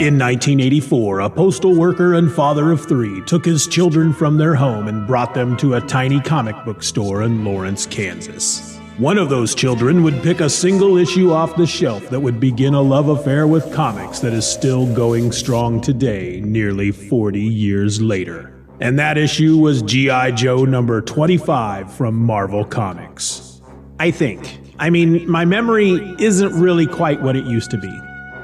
In 1984, a postal worker and father of three took his children from their home and brought them to a tiny comic book store in Lawrence, Kansas. One of those children would pick a single issue off the shelf that would begin a love affair with comics that is still going strong today, nearly 40 years later. And that issue was G.I. Joe number 25 from Marvel Comics. I mean, my memory isn't really quite what it used to be.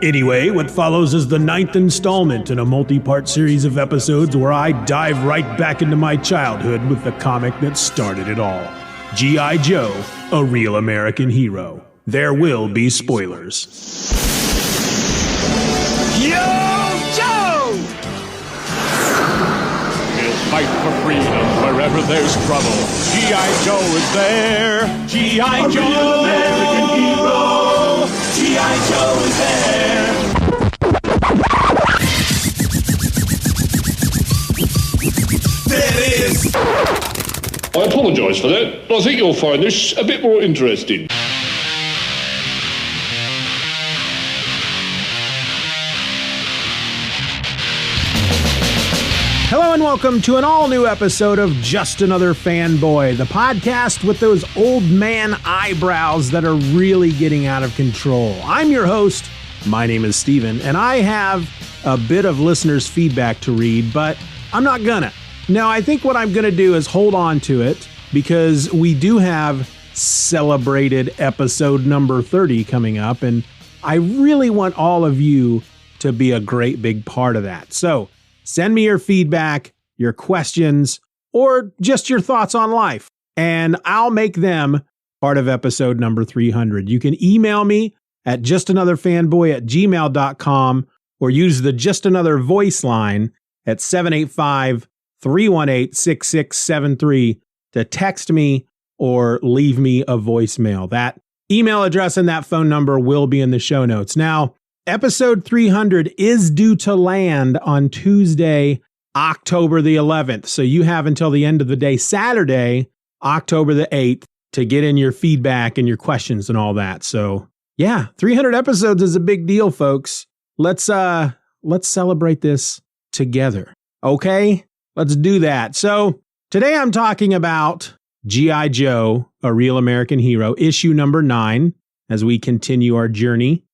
Anyway, what follows is the 9th installment in a multi-part series of episodes where I dive right back into my childhood with the comic that started it all. G.I. Joe, a real American hero. There will be spoilers. Yo, Joe! We'll fight for freedom wherever there's trouble. G.I. Joe is there. G.I. Joe, real American hero. G.I. Joe is there. There it is! I apologise for that. I think you'll find this a bit more interesting. Hello and welcome to an all-new episode of Just Another Fanboy, the podcast with those old man eyebrows that are really getting out of control. I'm your host, my name is Steven, and I have a bit of listeners' feedback to read, but I'm not gonna. No, I think what I'm gonna do is hold on to it, because we do have celebrated episode number 30 coming up, and I really want all of you to be a great big part of that. So, send me your feedback, your questions, or just your thoughts on life, and I'll make them part of episode number 300. You can email me at justanotherfanboy@gmail.com or use the Just Another voice line at 785-318-6673 to text me or leave me a voicemail. That email address and that phone number will be in the show notes. Now, episode 300 is due to land on Tuesday, October the 11th. So you have until the end of the day, Saturday, October the 8th, to get in your feedback and your questions and all that. So yeah, 300 episodes is a big deal, folks. Let's celebrate this together. Okay, let's do that. So today I'm talking about G.I. Joe, a real American hero, issue number 9, as we continue our journey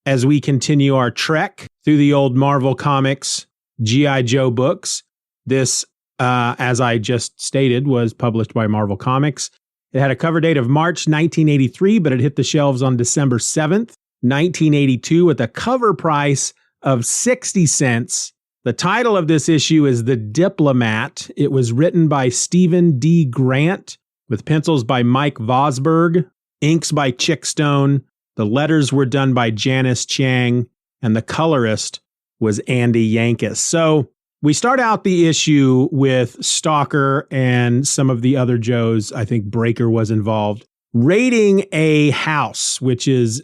as we continue our trek through the old Marvel Comics G.I. Joe books. This, as I just stated, was published by Marvel Comics. It had a cover date of March 1983, but it hit the shelves on December 7th, 1982, with a cover price of 60 cents. The title of this issue is The Diplomat. It was written by Stephen D. Grant, with pencils by Mike Vosburg, inks by Chic. The letters were done by Janice, Chiang, and the colorist was Andy Yanchus. So we start out the issue with Stalker and some of the other Joes. I think Breaker was involved, raiding a house, which was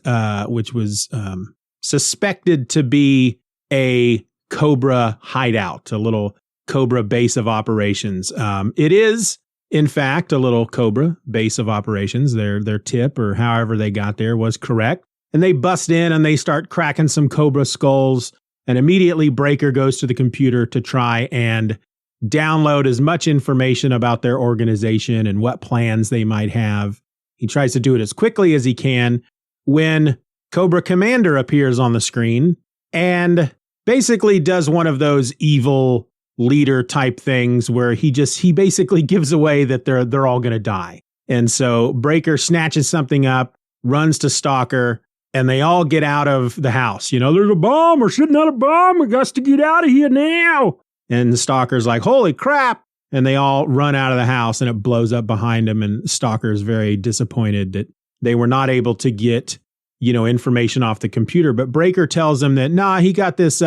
suspected to be a Cobra hideout, a little Cobra base of operations. It is, in fact, a little Cobra base of operations. Their tip, or however they got there, was correct. And they bust in and they start cracking some Cobra skulls. And immediately Breaker goes to the computer to try and download as much information about their organization and what plans they might have. He tries to do it as quickly as he can when Cobra Commander appears on the screen and basically does one of those evil leader type things where he basically gives away that they're all going to die. And so Breaker snatches something up, runs to Stalker, and they all get out of the house. You know, there's a bomb, we're shooting out a bomb, we got to get out of here now. And Stalker's like, holy crap. And they all run out of the house and it blows up behind them. And Stalker's very disappointed that they were not able to get, information off the computer. But Breaker tells them that, he got this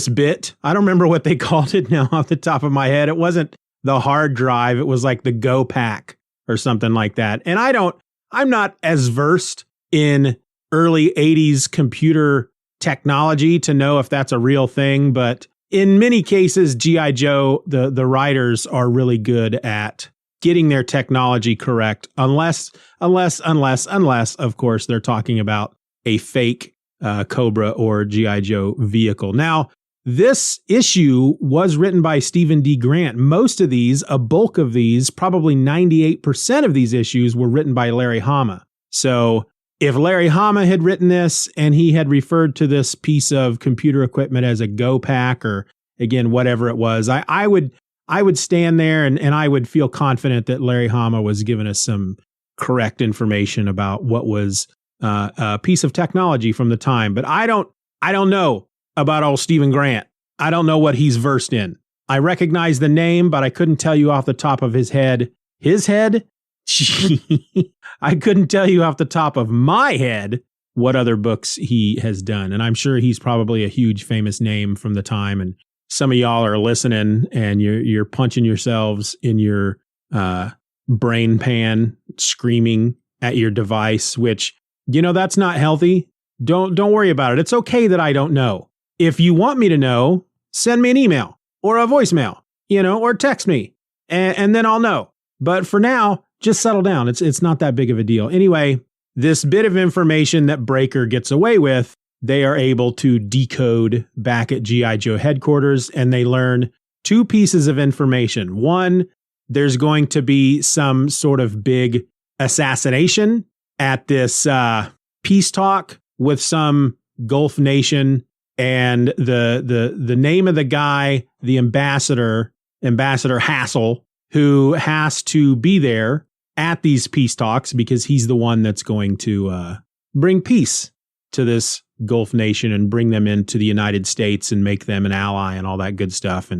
bit. I don't remember what they called it now off the top of my head. It wasn't the hard drive. It was like the Go Pack or something like that. And I'm not as versed in early 80s computer technology to know if that's a real thing. But in many cases, G.I. Joe, the writers are really good at getting their technology correct, unless, of course, they're talking about a fake Cobra or G.I. Joe vehicle. Now, this issue was written by Stephen D. Grant. Most of these, a bulk of these, probably 98% of these issues were written by Larry Hama. So if Larry Hama had written this and he had referred to this piece of computer equipment as a Go Pack or, again, whatever it was, I would stand there and I would feel confident that Larry Hama was giving us some correct information about what was a piece of technology from the time. But I don't know about old Stephen Grant. I don't know what he's versed in. I recognize the name, but I couldn't tell you off the top of his head. His head? I couldn't tell you off the top of my head what other books he has done. And I'm sure he's probably a huge famous name from the time. And some of y'all are listening and you're punching yourselves in your brain pan, screaming at your device, which, that's not healthy. Don't worry about it. It's okay that I don't know. If you want me to know, send me an email or a voicemail, or text me and then I'll know. But for now, just settle down. It's not that big of a deal. Anyway, this bit of information that Breaker gets away with, they are able to decode back at G.I. Joe headquarters, and they learn two pieces of information. One, there's going to be some sort of big assassination at this peace talk with some Gulf nation, and the name of the guy, the ambassador Hassel, who has to be there at these peace talks because he's the one that's going to bring peace to this Gulf nation and bring them into the United States and make them an ally and all that good stuff.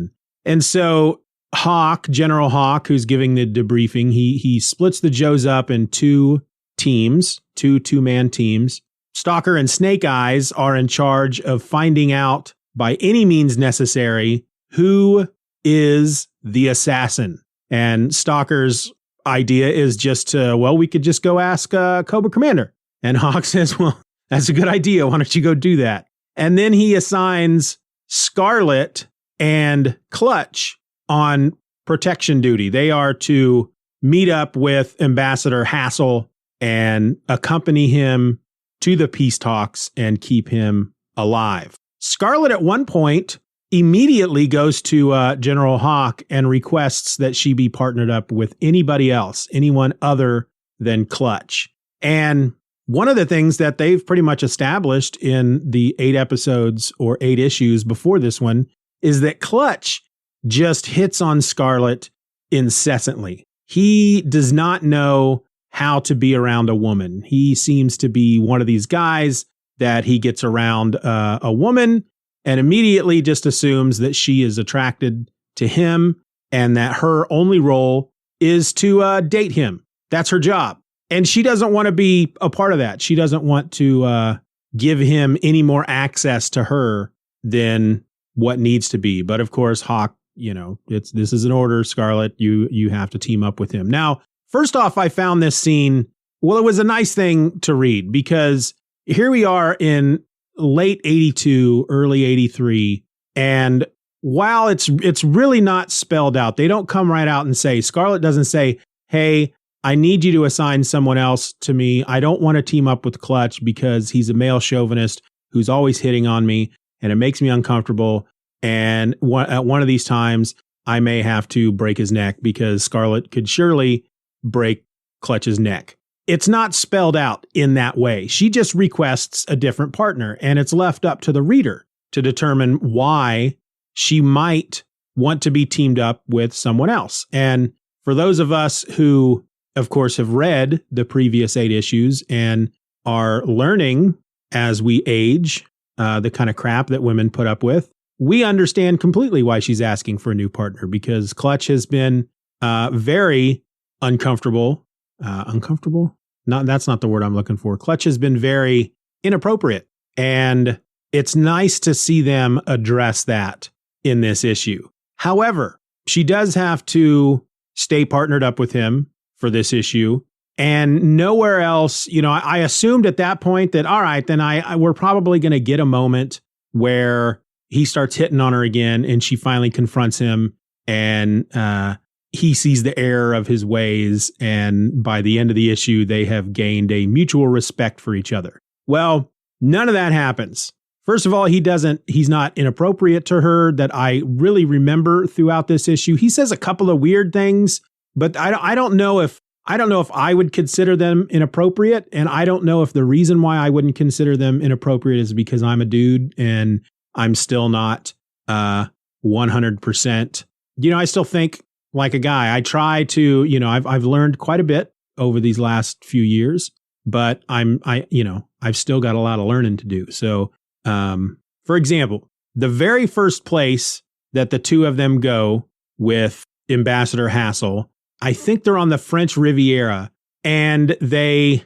And so Hawk, General Hawk, who's giving the debriefing, he splits the Joes up in two two-man teams. Stalker and Snake Eyes are in charge of finding out by any means necessary who is the assassin. And Stalker's idea is just we could just go ask Cobra Commander. And Hawk says, well, that's a good idea. Why don't you go do that? And then he assigns Scarlet and Clutch on protection duty. They are to meet up with Ambassador Hassel and accompany him to the peace talks and keep him alive. Scarlet at one point immediately goes to General Hawk and requests that she be partnered up with anybody else, anyone other than Clutch. And one of the things that they've pretty much established in the 8 episodes or 8 issues before this one is that Clutch just hits on Scarlet incessantly. He does not know how to be around a woman. He seems to be one of these guys that he gets around a woman and immediately just assumes that she is attracted to him and that her only role is to date him. That's her job. And she doesn't want to be a part of that. She doesn't want to give him any more access to her than what needs to be. But of course, Hawk, this is an order, Scarlet. You have to team up with him. Now, first off, I found this scene, well, it was a nice thing to read because here we are in late 82, early 83. And while it's really not spelled out, they don't come right out and say, Scarlet doesn't say, hey, I need you to assign someone else to me. I don't want to team up with Clutch because he's a male chauvinist who's always hitting on me and it makes me uncomfortable. And at one of these times, I may have to break his neck because Scarlet could surely break Clutch's neck. It's not spelled out in that way. She just requests a different partner, and it's left up to the reader to determine why she might want to be teamed up with someone else. And for those of us who, of course, have read the previous 8 issues and are learning as we age the kind of crap that women put up with, we understand completely why she's asking for a new partner, because Clutch has been very uncomfortable. Uncomfortable? That's not the word I'm looking for. Clutch has been very inappropriate. And it's nice to see them address that in this issue. However, she does have to stay partnered up with him for this issue. And nowhere else, I assumed at that point that, all right, then we're probably going to get a moment where he starts hitting on her again and she finally confronts him and he sees the error of his ways. And by the end of the issue, they have gained a mutual respect for each other. Well, None of that happens. First of all, he's not inappropriate to her that I really remember throughout this issue. He says a couple of weird things, but I don't know if I would consider them inappropriate. And I don't know if the reason why I wouldn't consider them inappropriate is because I'm a dude and I'm still not 100%. I still think like a guy. I try to, I've learned quite a bit over these last few years, but I've still got a lot of learning to do. So, for example, the very first place that the two of them go with Ambassador Hassel, I think they're on the French Riviera, and they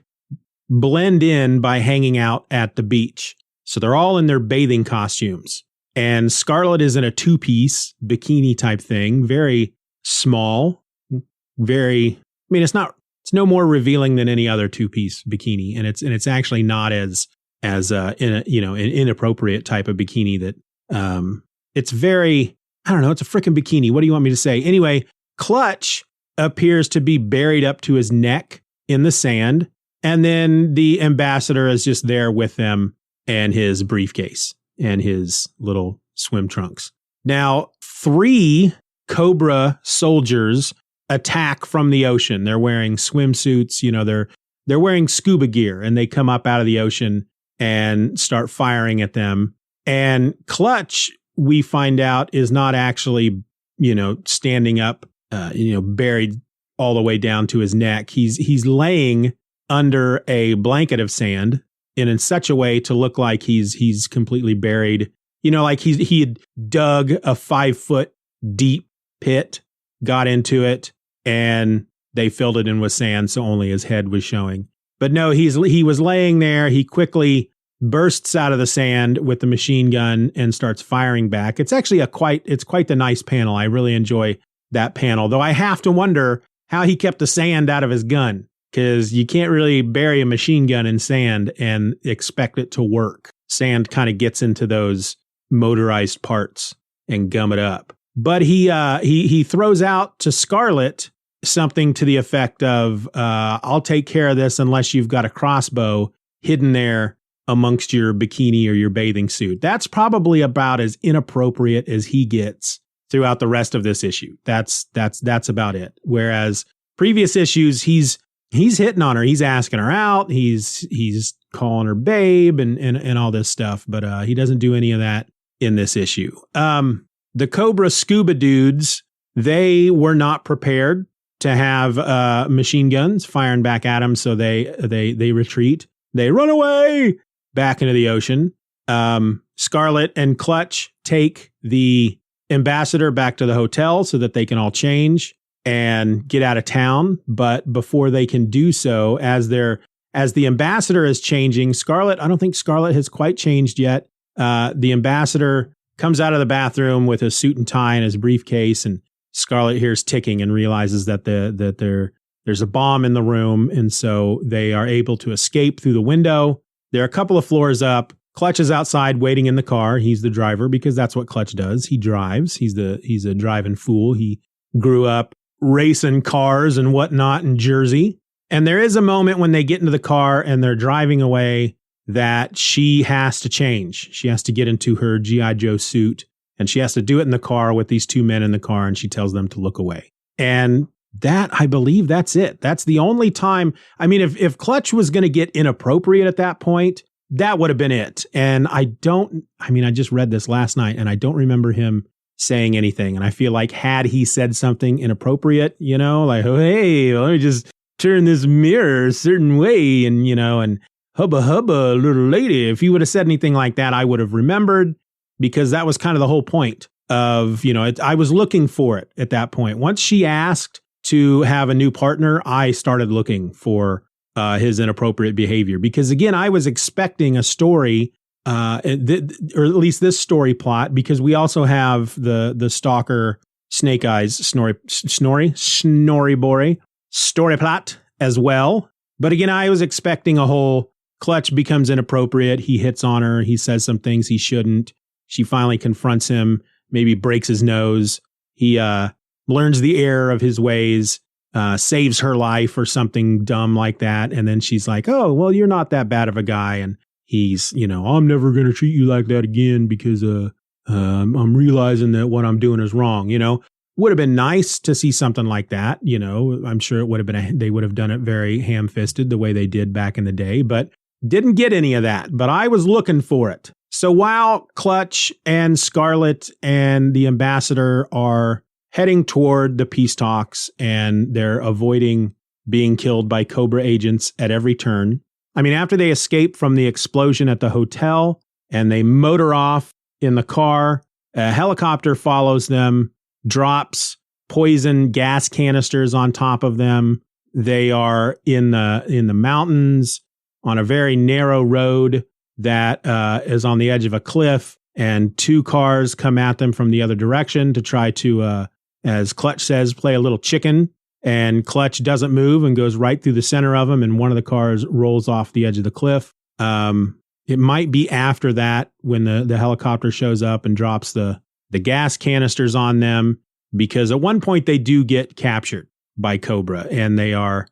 blend in by hanging out at the beach. So they're all in their bathing costumes. And Scarlet is in a two-piece bikini type thing, very small, it's no more revealing than any other two-piece bikini. And it's actually not as an inappropriate type of bikini that, it's very, I don't know, it's a freaking bikini. What do you want me to say? Anyway, Clutch appears to be buried up to his neck in the sand. And then the ambassador is just there with them and his briefcase and his little swim trunks. Now, 3 Cobra soldiers attack from the ocean. They're wearing swimsuits, they're wearing scuba gear, and they come up out of the ocean and start firing at them. And Clutch, we find out, is not actually, standing up, buried all the way down to his neck. He's laying under a blanket of sand and in such a way to look like he's completely buried. Like he had dug a 5-foot deep pit, got into it, and they filled it in with sand, so only his head was showing. But no, he was laying there. He quickly bursts out of the sand with the machine gun and starts firing back. It's actually quite the nice panel. I really enjoy that panel, though I have to wonder how he kept the sand out of his gun, because you can't really bury a machine gun in sand and expect it to work. Sand kind of gets into those motorized parts and gum it up. But he throws out to Scarlet something to the effect of, I'll take care of this unless you've got a crossbow hidden there amongst your bikini or your bathing suit. That's probably about as inappropriate as he gets throughout the rest of this issue. That's about it. Whereas previous issues, he's hitting on her. He's asking her out. He's calling her babe and all this stuff. But he doesn't do any of that in this issue. The Cobra scuba dudes, they were not prepared to have machine guns firing back at them, so they retreat. They run away back into the ocean. Scarlet and Clutch take the ambassador back to the hotel so that they can all change and get out of town. But before they can do so, as the ambassador is changing, I don't think Scarlet has quite changed yet. The ambassador comes out of the bathroom with his suit and tie and his briefcase, and Scarlet hears ticking and realizes that there's a bomb in the room, and so they are able to escape through the window. They're a couple of floors up. Clutch is outside waiting in the car. He's the driver because that's what Clutch does. He drives. He's a driving fool. He grew up racing cars and whatnot in Jersey. And there is a moment when they get into the car and they're driving away that she has to change. She has to get into her G.I. Joe suit, and she has to do it in the car with these 2 men in the car, and she tells them to look away. And I believe that's it. That's the only time. I mean, if Clutch was going to get inappropriate at that point, that would have been it. And I just read this last night and I don't remember him saying anything. And I feel like had he said something inappropriate, like, oh, hey, let me just turn this mirror a certain way and hubba hubba, little lady. If he would have said anything like that, I would have remembered, because that was kind of the whole point of, I was looking for it at that point. Once she asked to have a new partner, I started looking for his inappropriate behavior, because again, I was expecting a story, or at least this story plot, because we also have the stalker Snake Eyes Snorri story plot as well. But again, I was expecting a whole Clutch becomes inappropriate. He hits on her. He says some things he shouldn't. She finally confronts him, maybe breaks his nose. He learns the error of his ways, saves her life or something dumb like that. And then she's like, oh, well, you're not that bad of a guy. And he's, I'm never going to treat you like that again because I'm realizing that what I'm doing is wrong. Would have been nice to see something like that. I'm sure it would have been, they would have done it very ham-fisted the way they did back in the day, but didn't get any of that. But I was looking for it. So while Clutch and Scarlet and the ambassador are heading toward the peace talks and they're avoiding being killed by Cobra agents at every turn. I mean, after they escape from the explosion at the hotel and they motor off in the car, a helicopter follows them, drops poison gas canisters on top of them. They are in the mountains on a very narrow road that is on the edge of a cliff, and two cars come at them from the other direction to try to, as Clutch says, play a little chicken. And Clutch doesn't move and goes right through the center of them, and one of the cars rolls off the edge of the cliff. It might be after that when the helicopter shows up and drops the gas canisters on them, because at one point they do get captured by Cobra, and they are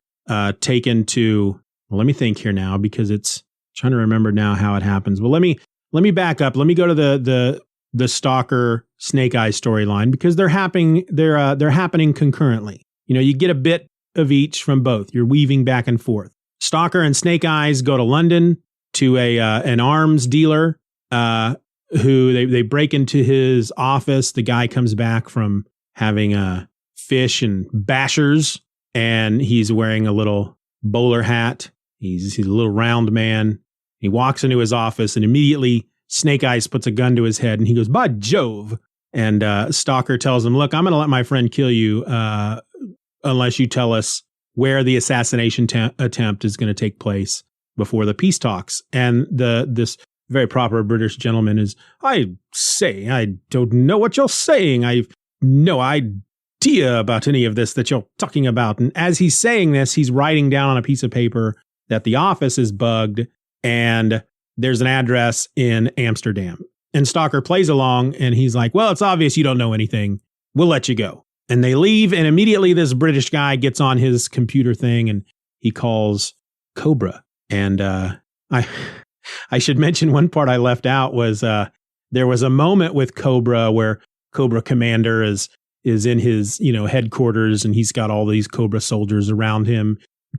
taken to, well, let me think here now, because it's trying to remember now how it happens. Well, let me back up. Let me go to the Stalker Snake Eyes storyline, because they're happening concurrently. You get a bit of each from both. You're weaving back and forth. Stalker and Snake Eyes go to London to an arms dealer who they break into his office. The guy comes back from having fish and bashers, and he's wearing a little bowler hat. He's a little round man. He walks into his office, and immediately Snake Eyes puts a gun to his head, and he goes, "By Jove!" And Stalker tells him, "Look, I'm going to let my friend kill you unless you tell us where the assassination attempt is going to take place before the peace talks." And this very proper British gentleman is, "I say, I don't know what you're saying. I've no idea about any of this that you're talking about." And as he's saying this, he's writing down on a piece of paper that the office is bugged and there's an address in Amsterdam. And Stalker plays along, and he's like, "Well, it's obvious you don't know anything. We'll let you go." And they leave, and immediately this British guy gets on his computer thing and he calls Cobra. And I should mention one part I left out was there was a moment with Cobra where Cobra Commander is in his headquarters, and he's got all these Cobra soldiers around him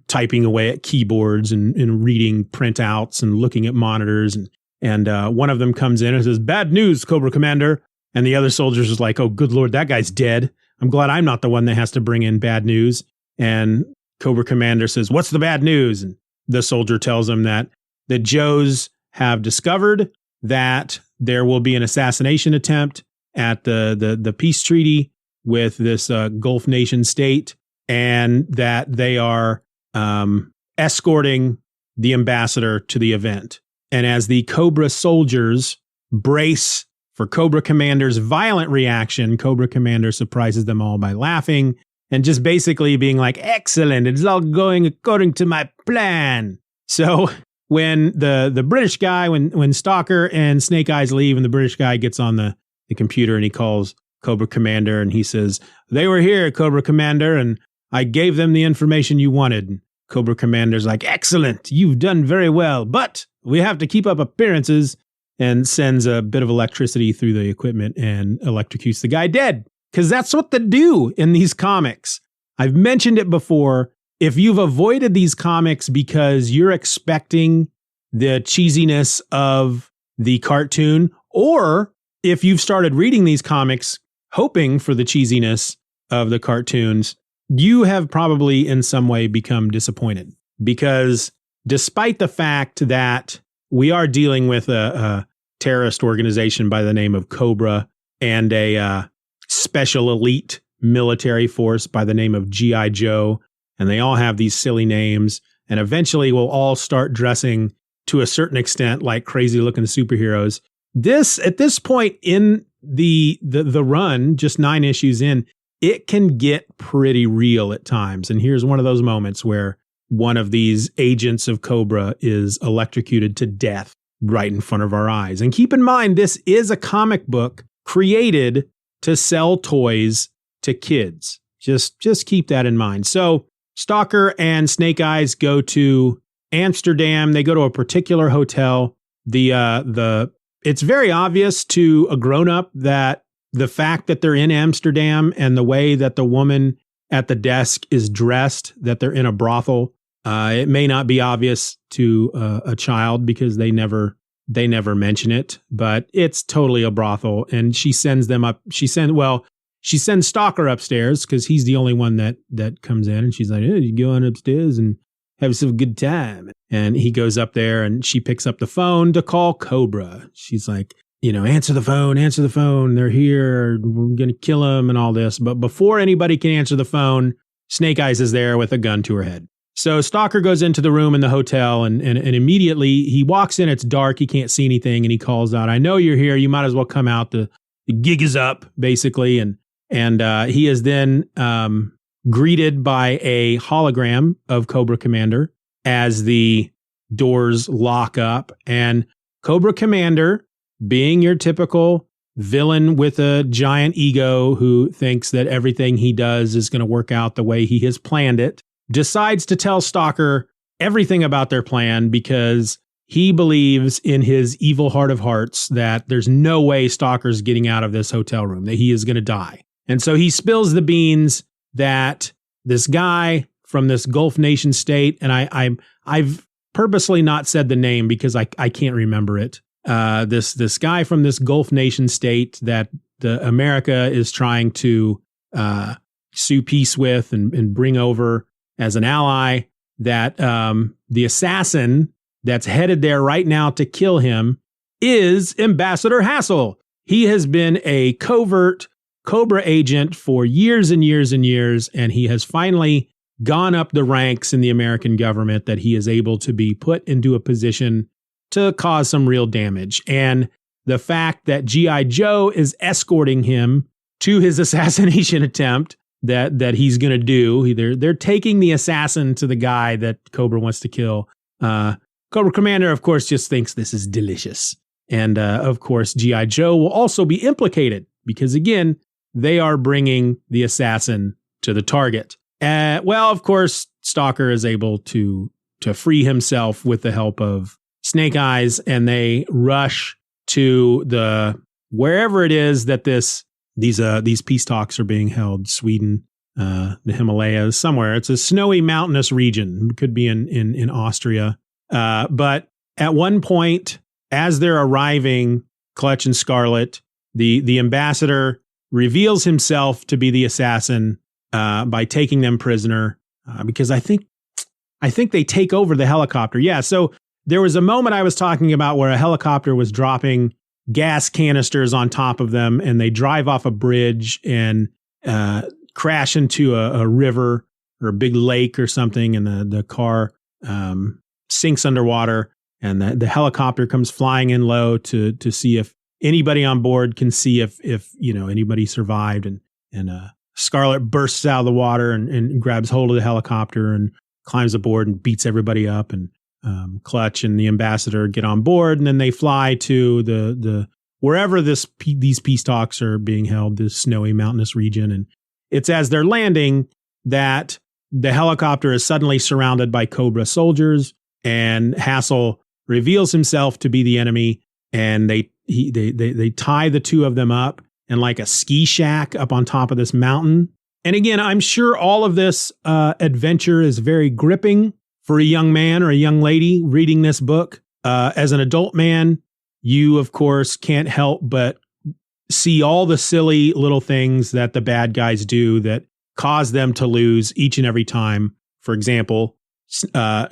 typing away at keyboards and reading printouts and looking at monitors. And one of them comes in and says, "Bad news, Cobra Commander." And the other soldiers is like, "Oh, good Lord, that guy's dead. I'm glad I'm not the one that has to bring in bad news." And Cobra Commander says, "What's the bad news?" And the soldier tells him that the Joes have discovered that there will be an assassination attempt at the peace treaty with this Gulf nation state, and that they are escorting the ambassador to the event. And as the Cobra soldiers brace for Cobra Commander's violent reaction, Cobra Commander surprises them all by laughing and just basically being like, "Excellent, it's all going according to my plan." So when the British guy, when Stalker and Snake Eyes leave, and the British guy gets on the computer and he calls Cobra Commander and he says, "They were here, Cobra Commander, and I gave them the information you wanted." And Cobra Commander's like, "Excellent, you've done very well, but we have to keep up appearances," and sends a bit of electricity through the equipment and electrocutes the guy dead. Because that's what they do in these comics. I've mentioned it before. If you've avoided these comics because you're expecting the cheesiness of the cartoon, or if you've started reading these comics hoping for the cheesiness of the cartoons, you have probably in some way become disappointed. Because despite the fact that we are dealing with a terrorist organization by the name of Cobra and a special elite military force by the name of G.I. Joe, and they all have these silly names, and eventually will all start dressing to a certain extent like crazy looking superheroes. At this point in the run, just 9 issues in, it can get pretty real at times. And here's one of those moments where one of these agents of Cobra is electrocuted to death right in front of our eyes. And keep in mind, this is a comic book created to sell toys to kids. Just keep that in mind. So Stalker and Snake Eyes go to Amsterdam. They go to a particular hotel it's very obvious to a grown-up that the fact that they're in Amsterdam and the way that the woman at the desk is dressed, that they're in a brothel, it may not be obvious to a child because they never mention it, but it's totally a brothel. And she sends them up. She sends Stalker upstairs because he's the only one that comes in. And she's like, hey, you go on upstairs and have some good time. And he goes up there and she picks up the phone to call Cobra. She's like, answer the phone. They're here. We're going to kill him and all this. But before anybody can answer the phone, Snake Eyes is there with a gun to her head. So Stalker goes into the room in the hotel and immediately he walks in. It's dark. He can't see anything. And he calls out, I know you're here. You might as well come out. The gig is up, basically. And he is then greeted by a hologram of Cobra Commander as the doors lock up. And Cobra Commander, being your typical villain with a giant ego who thinks that everything he does is going to work out the way he has planned it, decides to tell Stalker everything about their plan because he believes in his evil heart of hearts that there's no way Stalker's getting out of this hotel room, that he is going to die. And so he spills the beans that this guy from this Gulf nation state, and I've purposely not said the name because I can't remember it. This guy from this Gulf nation state that the America is trying to sue peace with and bring over as an ally, that the assassin that's headed there right now to kill him is Ambassador Hassel. He has been a covert Cobra agent for years and years and years, and he has finally gone up the ranks in the American government that he is able to be put into a position to cause some real damage. And the fact that G.I. Joe is escorting him to his assassination attempt that he's going to do. They're taking the assassin to the guy that Cobra wants to kill. Cobra Commander, of course, just thinks this is delicious. And of course, G.I. Joe will also be implicated because, again, they are bringing the assassin to the target. Well, of course, Stalker is able to free himself with the help of Snake Eyes, and they rush to wherever it is that these peace talks are being held. Sweden, the Himalayas, somewhere. It's a snowy mountainous region. It could be in Austria. But at one point, as they're arriving, Clutch and Scarlet, the ambassador reveals himself to be the assassin by taking them prisoner. Because I think they take over the helicopter. Yeah. So there was a moment I was talking about where a helicopter was dropping gas canisters on top of them, and they drive off a bridge and crash into a river or a big lake or something, and the car sinks underwater, and the helicopter comes flying in low to see if anybody on board can see if anybody survived, and Scarlet bursts out of the water and grabs hold of the helicopter and climbs aboard and beats everybody up, and Clutch and the ambassador get on board, and then they fly to the wherever these peace talks are being held, this snowy mountainous region. And it's as they're landing that the helicopter is suddenly surrounded by Cobra soldiers, and Hassel reveals himself to be the enemy, and they tie the two of them up in like a ski shack up on top of this mountain. And again, I'm sure all of this adventure is very gripping for a young man or a young lady reading this book. As an adult man, you, of course, can't help but see all the silly little things that the bad guys do that cause them to lose each and every time. For example,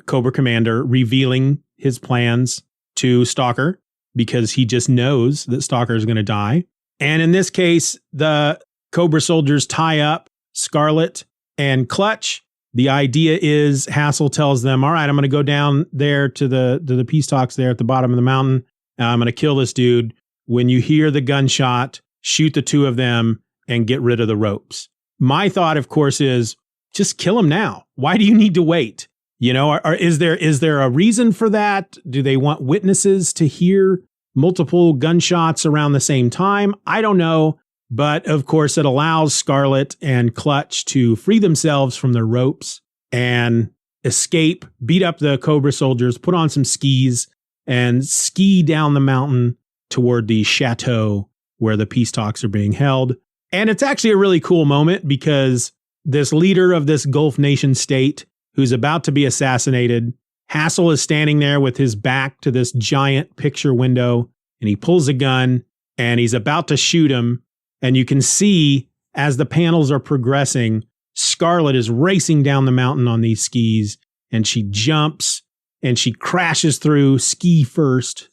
Cobra Commander revealing his plans to Stalker because he just knows that Stalker is going to die. And in this case, the Cobra soldiers tie up Scarlet and Clutch. The idea is Hassel tells them, all right, I'm going to go down there to the peace talks there at the bottom of the mountain. I'm going to kill this dude. When you hear the gunshot, shoot the two of them and get rid of the ropes. My thought, of course, is just kill him now. Why do you need to wait? Is there a reason for that? Do they want witnesses to hear multiple gunshots around the same time? I don't know. But of course, it allows Scarlet and Clutch to free themselves from their ropes and escape, beat up the Cobra soldiers, put on some skis, and ski down the mountain toward the chateau where the peace talks are being held. And it's actually a really cool moment because this leader of this Gulf nation state who's about to be assassinated, Hassel is standing there with his back to this giant picture window, and he pulls a gun and he's about to shoot him. And you can see as the panels are progressing, Scarlett is racing down the mountain on these skis, and she jumps and she crashes through skis first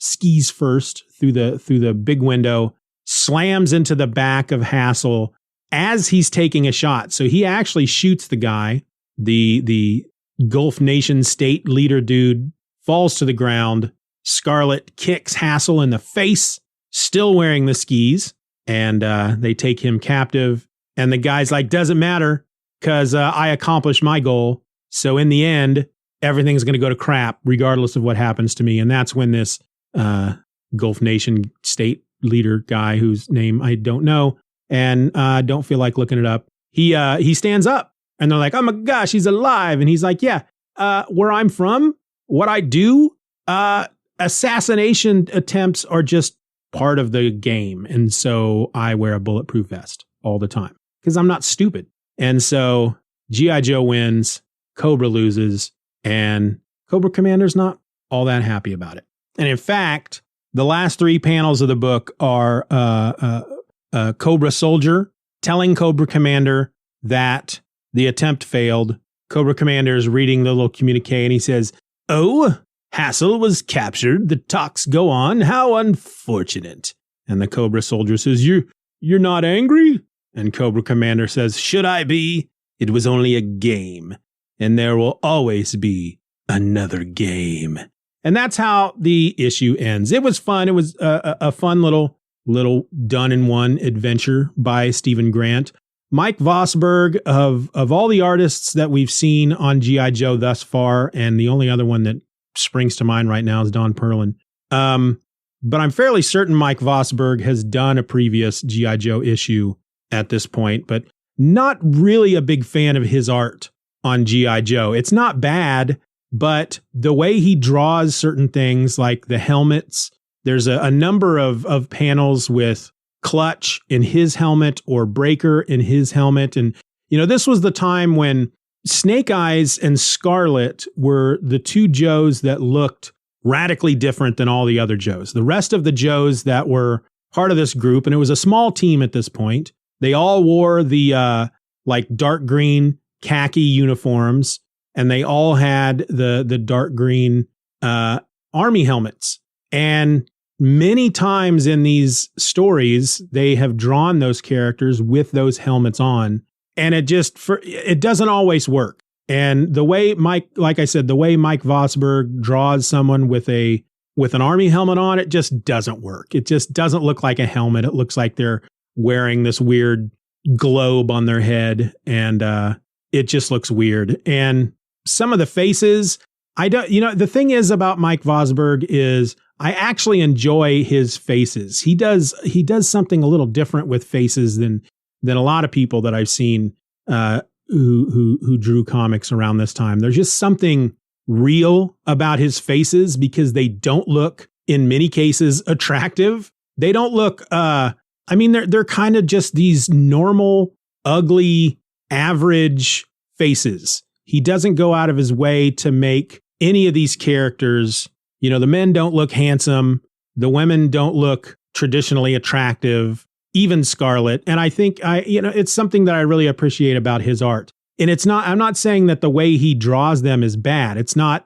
through the big window, slams into the back of Hassel as he's taking a shot. So he actually shoots the guy. The Gulf nation state leader dude falls to the ground. Scarlett kicks Hassel in the face, still wearing the skis, and they take him captive. And the guy's like, doesn't matter, because I accomplished my goal. So in the end, everything's going to go to crap, regardless of what happens to me. And that's when this Gulf nation state leader guy, whose name I don't know, and don't feel like looking it up, he stands up. And they're like, oh my gosh, he's alive. And he's like, yeah, where I'm from, what I do, assassination attempts are just part of the game. And so I wear a bulletproof vest all the time because I'm not stupid. And so G.I. Joe wins, Cobra loses, and Cobra Commander's not all that happy about it. And in fact, the last 3 panels of the book are Cobra Soldier telling Cobra Commander that the attempt failed. Cobra Commander is reading the little communique, and he says, "Oh, Hassel was captured. The talks go on. How unfortunate." And the Cobra Soldier says, You're not angry? And Cobra Commander says, "Should I be? It was only a game, and there will always be another game." And that's how the issue ends. It was fun. It was a fun little done-in-one adventure by Stephen Grant. Mike Vosburg, of all the artists that we've seen on G.I. Joe thus far, and the only other one that springs to mind right now is Don Perlin. But I'm fairly certain Mike Vosburg has done a previous G.I. Joe issue at this point, but not really a big fan of his art on G.I. Joe. It's not bad, but the way he draws certain things like the helmets, there's a number of panels with Clutch in his helmet or Breaker in his helmet. And, this was the time when Snake Eyes and Scarlet were the 2 Joes that looked radically different than all the other Joes. The rest of the Joes that were part of this group, and it was a small team at this point, they all wore the dark green khaki uniforms, and they all had the dark green army helmets. And many times in these stories, they have drawn those characters with those helmets on, and it doesn't always work. And the way Mike Vosburg draws someone with an army helmet on, it just doesn't work. It just doesn't look like a helmet. It looks like they're wearing this weird globe on their head, and it just looks weird. And some of the faces, the thing is about Mike Vosburg is I actually enjoy his faces. He does something a little different with faces than a lot of people that I've seen who drew comics around this time. There's just something real about his faces because they don't look, in many cases, attractive. They don't look, they're kind of just these normal, ugly, average faces. He doesn't go out of his way to make any of these characters, the men don't look handsome. The women don't look traditionally attractive, even Scarlet. And I think it's something that I really appreciate about his art. And I'm not saying that the way he draws them is bad. It's not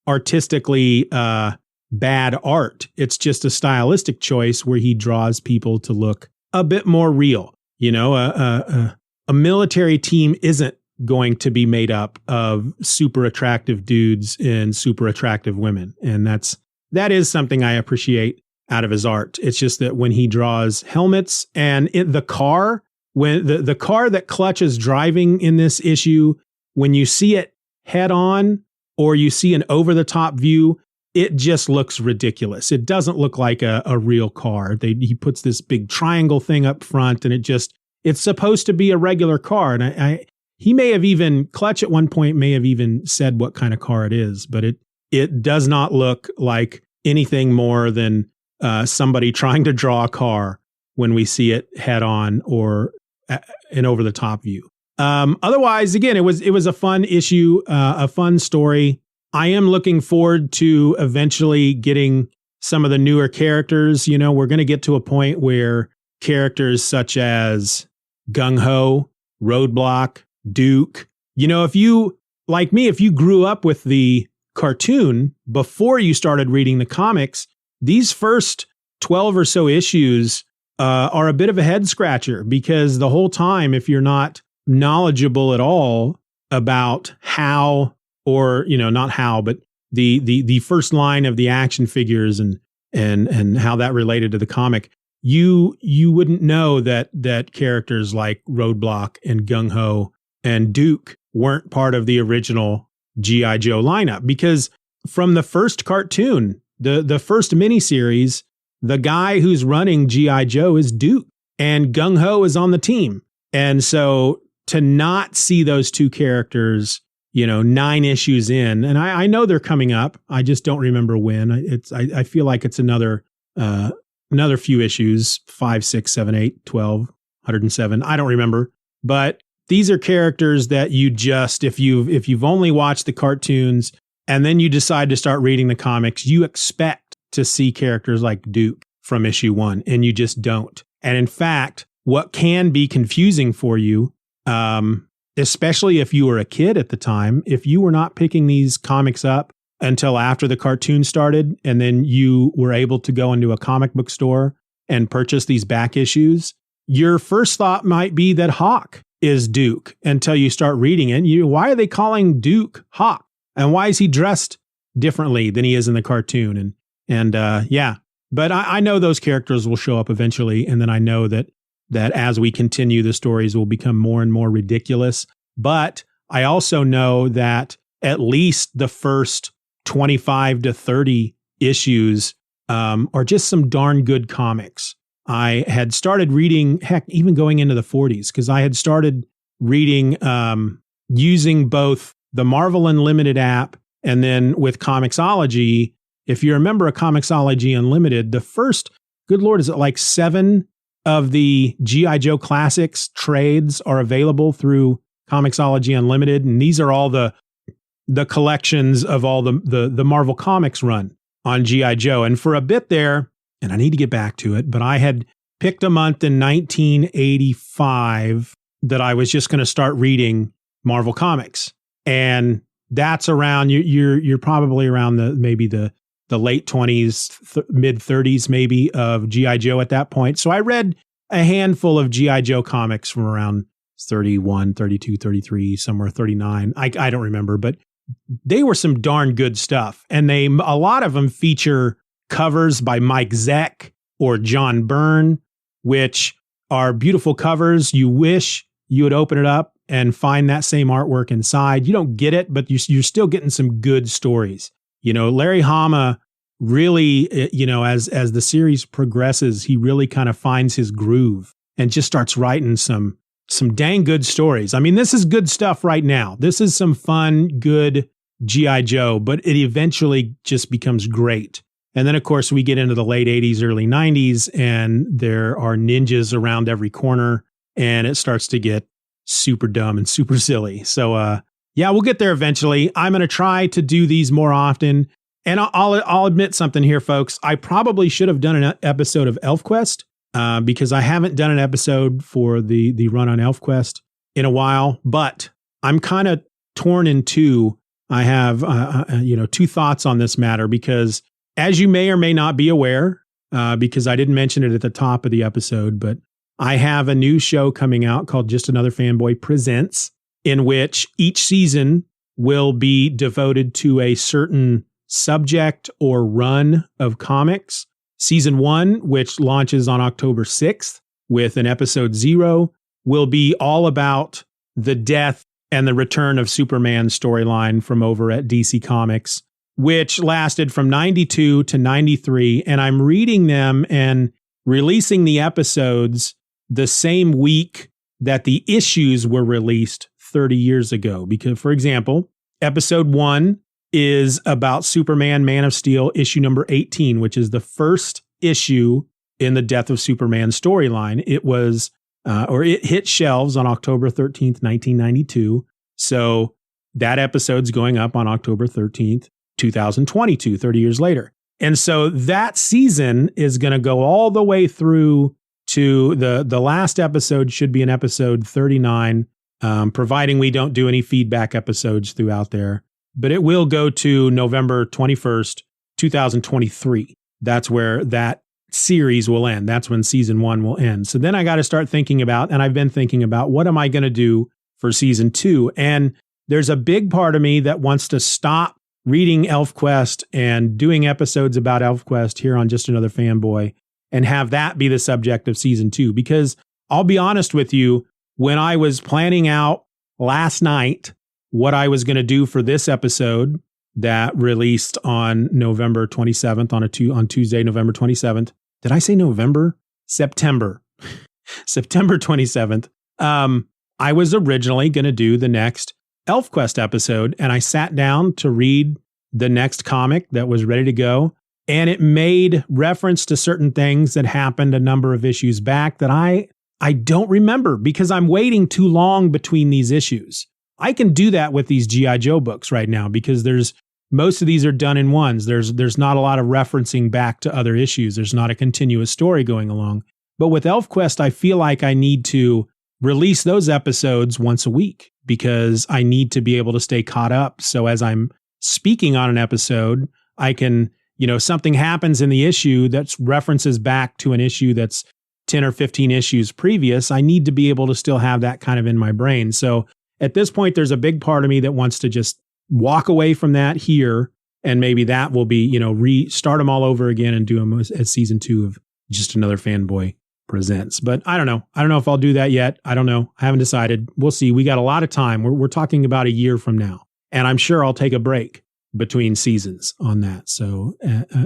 artistically bad art. It's just a stylistic choice where he draws people to look a bit more real. A military team isn't going to be made up of super attractive dudes and super attractive women. And that is something I appreciate out of his art. It's just that when he draws helmets and the car, when the car that Clutch is driving in this issue, when you see it head on or you see an over the top view, it just looks ridiculous. It doesn't look like a real car. He puts this big triangle thing up front, and it's supposed to be a regular car. And he may have even, Clutch at one point may have even said what kind of car it is, but it does not look like anything more than somebody trying to draw a car when we see it head on or an over the top view. Otherwise, again, it was a fun issue, a fun story. I am looking forward to eventually getting some of the newer characters. You know, we're going to get to a point where characters such as Gung Ho, Roadblock, Duke, you know, if you, like me, if you grew up with the cartoon before you started reading the comics, these first 12 or so issues are a bit of a head scratcher, because the whole time, if you're not knowledgeable at all about how, or, you know, not how, but the first line of the action figures and how that related to the comic, you wouldn't know that characters like Roadblock and Gung Ho and Duke weren't part of the original G.I. Joe lineup, because from the first cartoon, the first miniseries, the guy who's running G.I. Joe is Duke, and Gung Ho is on the team. And so to not see those two characters, you know, 9 issues in, and I know they're coming up, I just don't remember when. I feel like it's another few issues, 5, 6, 7, 8, 12, 107. I don't remember, but these are characters that you just, if you've only watched the cartoons and then you decide to start reading the comics, you expect to see characters like Duke from issue 1, and you just don't. And in fact, what can be confusing for you, especially if you were a kid at the time, if you were not picking these comics up until after the cartoon started, and then you were able to go into a comic book store and purchase these back issues, your first thought might be that Hawk is Duke until you start reading it. Why are they calling Duke Hawk? And why is he dressed differently than he is in the cartoon? And yeah, but I know those characters will show up eventually. And then I know that as we continue, the stories will become more and more ridiculous. But I also know that at least the first 25 to 30 issues are just some darn good comics. I had started reading, heck, even going into the 40s, because I had started reading using both the Marvel Unlimited app and then with Comixology. If you remember a Comixology Unlimited, the first, good Lord, is it like 7 of the G.I. Joe Classics trades are available through Comixology Unlimited. And these are all the collections of all the Marvel Comics run on G.I. Joe. And for a bit there, and I need to get back to it, but I had picked a month in 1985 that I was just going to start reading Marvel Comics. And that's around, you're probably around maybe the late 20s, mid 30s maybe of G.I. Joe at that point. So I read a handful of G.I. Joe comics from around 31, 32, 33, somewhere 39. I don't remember, but they were some darn good stuff. And a lot of them feature covers by Mike Zeck or John Byrne, which are beautiful covers. You wish you would open it up and find that same artwork inside. You don't get it, but you're still getting some good stories. You know, Larry Hama really, you know, as the series progresses, he really kind of finds his groove and just starts writing some dang good stories. I mean, this is good stuff right now. This is some fun, good G.I. Joe, but it eventually just becomes great. And then, of course, we get into the late 80s, early 90s, and there are ninjas around every corner, and it starts to get super dumb and super silly. So, yeah, we'll get there eventually. I'm going to try to do these more often. And I'll admit something here, folks. I probably should have done an episode of ElfQuest because I haven't done an episode for the run on ElfQuest in a while. But I'm kind of torn in two. I have, two thoughts on this matter because, as you may or may not be aware, because I didn't mention it at the top of the episode, but I have a new show coming out called Just Another Fanboy Presents, in which each season will be devoted to a certain subject or run of comics. Season 1, which launches on October 6th with an episode 0, will be all about the death and the return of Superman storyline from over at DC Comics, which lasted from 92 to 93. And I'm reading them and releasing the episodes the same week that the issues were released 30 years ago. Because, for example, episode 1 is about Superman, Man of Steel, issue number 18, which is the first issue in the Death of Superman storyline. It was, it hit shelves on October 13th, 1992. So that episode's going up on October 13th, 2022, 30 years later. And so that season is going to go all the way through to the last episode should be an episode 39, providing we don't do any feedback episodes throughout there. But it will go to November 21st, 2023. That's where that series will end. That's when season 1 will end. So then I got to start thinking about, and I've been thinking about, what am I going to do for season 2? And there's a big part of me that wants to stop reading ElfQuest and doing episodes about ElfQuest here on Just Another Fanboy and have that be the subject of season 2. Because I'll be honest with you, when I was planning out last night what I was going to do for this episode that released on November 27th, on Tuesday, November 27th. Did I say November? September 27th. I was originally going to do the next ElfQuest episode, and I sat down to read the next comic that was ready to go. And it made reference to certain things that happened a number of issues back that I don't remember because I'm waiting too long between these issues. I can do that with these G.I. Joe books right now because most of these are done in ones. There's not a lot of referencing back to other issues. There's not a continuous story going along. But with ElfQuest, I feel like I need to release those episodes once a week because I need to be able to stay caught up. So as I'm speaking on an episode, I can, something happens in the issue that references back to an issue that's 10 or 15 issues previous. I need to be able to still have that kind of in my brain. So at this point, there's a big part of me that wants to just walk away from that here. And maybe that will be, restart them all over again and do them as season 2 of Just Another Fanboy Presents. But I don't know. I don't know if I'll do that yet. I don't know. I haven't decided. We'll see. We got a lot of time. We're talking about a year from now. And I'm sure I'll take a break between seasons on that. So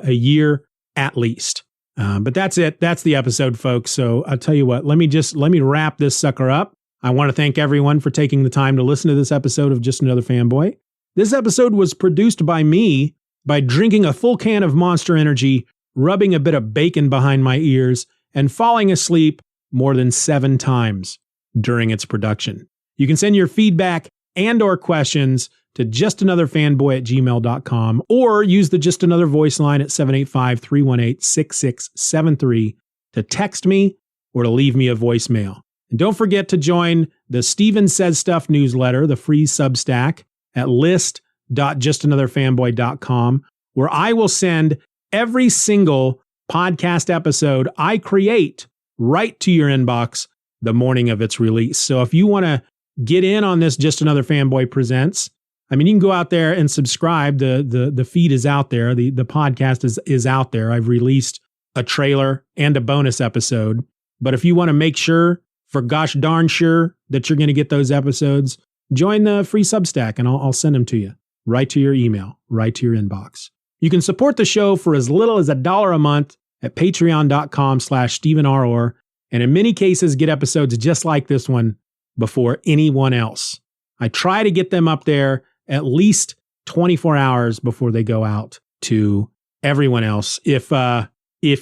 a year at least. But that's it. That's the episode, folks. So I'll tell you what, let me wrap this sucker up. I want to thank everyone for taking the time to listen to this episode of Just Another Fanboy. This episode was produced by me by drinking a full can of Monster Energy, rubbing a bit of bacon behind my ears, and falling asleep more than 7 times during its production. You can send your feedback and or questions to justanotherfanboy@gmail.com or use the Just Another voice line at 785-318-6673 to text me or to leave me a voicemail. And don't forget to join the Steven Says Stuff newsletter, the free Substack, at list.justanotherfanboy.com, where I will send every single podcast episode I create right to your inbox the morning of its release. So if you want to get in on this Just Another Fanboy Presents, you can go out there and subscribe. The feed is out there. The podcast is out there. I've released a trailer and a bonus episode. But if you want to make sure, for gosh darn sure, that you're going to get those episodes, join the free Substack and I'll send them to you right to your email, right to your inbox. You can support the show for as little as $1 a month at patreon.com/StephenROR, and in many cases get episodes just like this one before anyone else. I try to get them up there at least 24 hours before they go out to everyone else. If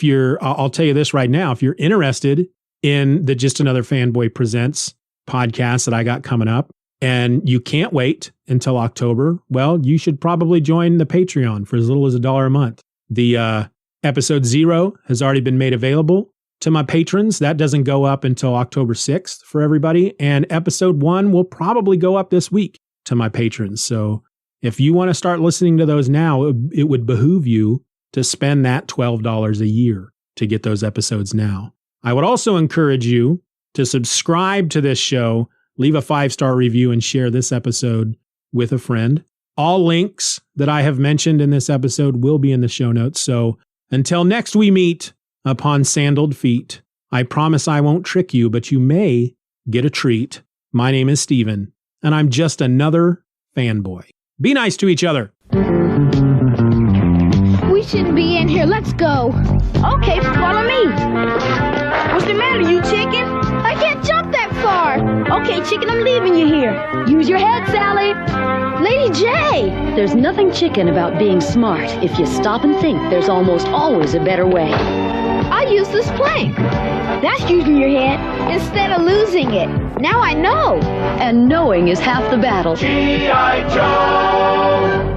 you're, I'll tell you this right now, if you're interested in the Just Another Fanboy Presents podcast that I got coming up, and you can't wait until October, well, you should probably join the Patreon for as little as $1 a month. The episode 0 has already been made available to my patrons. That doesn't go up until October 6th for everybody. And episode 1 will probably go up this week to my patrons. So if you want to start listening to those now, it would behoove you to spend that $12 a year to get those episodes now. I would also encourage you to subscribe to this show, leave a 5-star review, and share this episode with a friend. All links that I have mentioned in this episode will be in the show notes. So until next we meet upon sandaled feet, I promise I won't trick you, but you may get a treat. My name is Steven, and I'm just another fanboy. Be nice to each other. We shouldn't be in here. Let's go. Okay, follow me. What's the matter, you chicken? I can't jump that far. Okay, chicken, I'm leaving you here. Use your head, Sally. Lady J! There's nothing chicken about being smart. If you stop and think, there's almost always a better way. I use this plank. That's using your head instead of losing it. Now I know. And knowing is half the battle. G.I. Joe!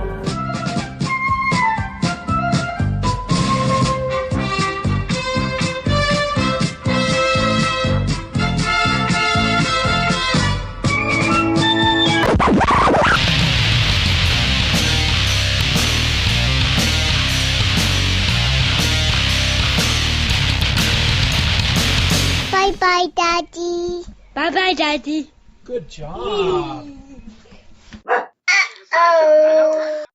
Bye-bye, Daddy. Bye-bye, Daddy. Good job. Uh-oh.